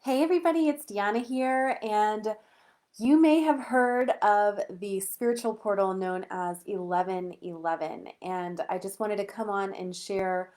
Hey everybody, it's Deanna here, and you may have heard of the spiritual portal known as 1111. And I just wanted to come on and share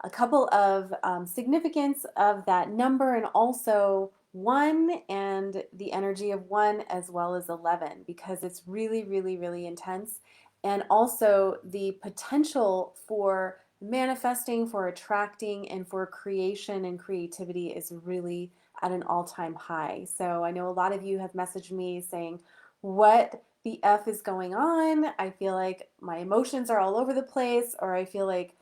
a couple of significance of that number and also one and the energy of one as well as 11 because it's really, really, really intense. And also the potential for manifesting, for attracting, and for creation and creativity is really at an all-time high. So I know a lot of you have messaged me saying, what the F is going on? I feel like my emotions are all over the place, or I feel like,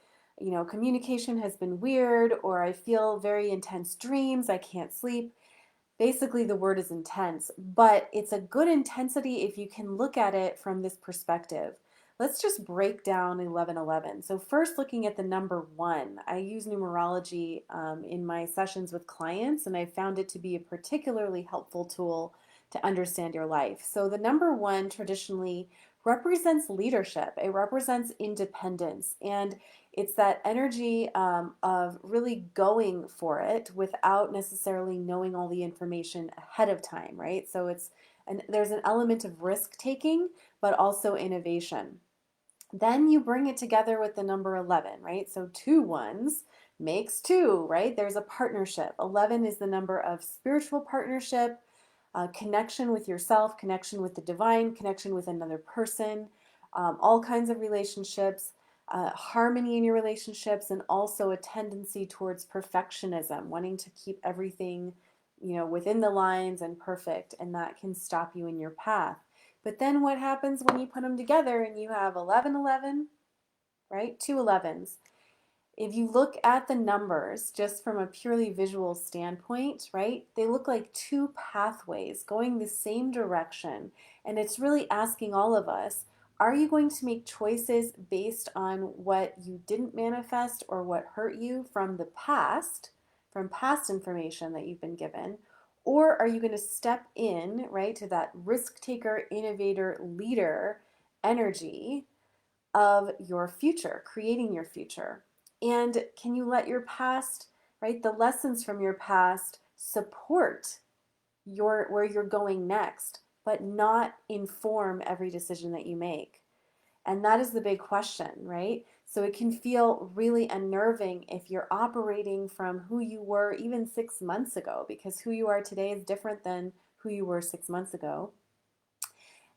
communication has been weird, or I feel very intense dreams, I can't sleep. Basically, the word is intense, but it's a good intensity if you can look at it from this perspective. Let's just break down 1111. So first, looking at the number one, I use numerology in my sessions with clients, and I found it to be a particularly helpful tool to understand your life. So the number one traditionally represents leadership. It represents independence, and it's that energy of really going for it without necessarily knowing all the information ahead of time, right? So there's an element of risk taking, but also innovation. Then you bring it together with the number 11, right? So two ones makes two, right? There's a partnership. 11 is the number of spiritual partnership, connection with yourself, connection with the divine, connection with another person, all kinds of relationships, harmony in your relationships, and also a tendency towards perfectionism, wanting to keep everything, within the lines and perfect, and that can stop you in your path. But then what happens when you put them together and you have 1111, right? Two 11s. If you look at the numbers just from a purely visual standpoint, right, they look like two pathways going the same direction. And it's really asking all of us, are you going to make choices based on what you didn't manifest or what hurt you from the past, from past information that you've been given? Or are you going to step in, right, to that risk taker, innovator, leader energy of your future, creating your future? And can you let your past, right, the lessons from your past support your where you're going next, but not inform every decision that you make? And that is the big question, right? So it can feel really unnerving if you're operating from who you were even 6 months ago, because who you are today is different than who you were 6 months ago.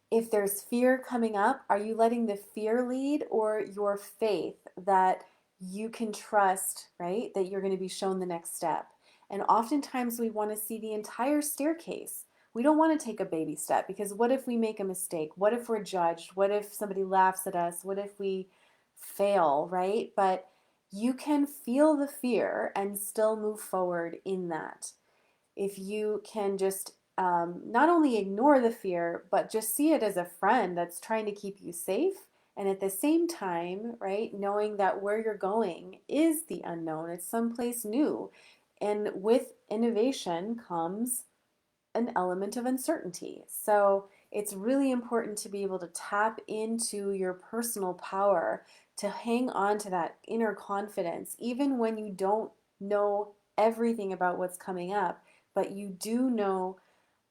If there's fear coming up, are you letting the fear lead or your faith that you can trust, right? That you're going to be shown the next step. And oftentimes we want to see the entire staircase. We don't want to take a baby step because what if we make a mistake? What if we're judged? What if somebody laughs at us? What if we fail, right? But you can feel the fear and still move forward in that. If you can just not only ignore the fear, but just see it as a friend that's trying to keep you safe. And at the same time, right, knowing that where you're going is the unknown, it's someplace new. And with innovation comes an element of uncertainty. So it's really important to be able to tap into your personal power, to hang on to that inner confidence, even when you don't know everything about what's coming up, but you do know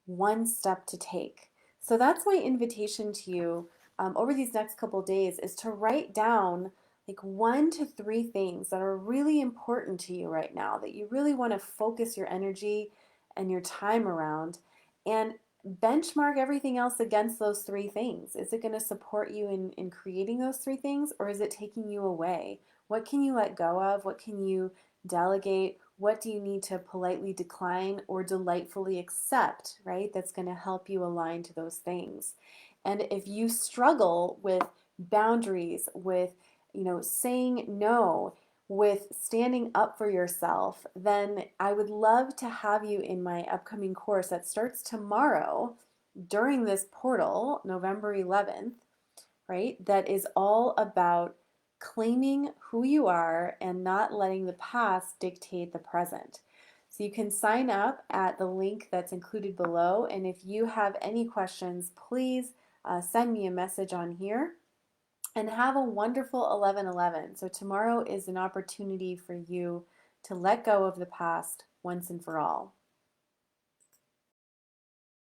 one step to take. So that's my invitation to you over these next couple of days is to write down like 1 to 3 things that are really important to you right now, that you really want to focus your energy and your time around, and benchmark everything else against those 3 things. Is it going to support you in creating those 3 things, or is it taking you away? What can you let go of? What can you delegate? What do you need to politely decline or delightfully accept, right? That's going to help you align to those things. And if you struggle with boundaries, with, saying no, with standing up for yourself, then I would love to have you in my upcoming course that starts tomorrow during this portal, November 11th, right? That is all about claiming who you are and not letting the past dictate the present. So you can sign up at the link that's included below. And if you have any questions, please send me a message on here. And have a wonderful 11/11. So tomorrow is an opportunity for you to let go of the past once and for all.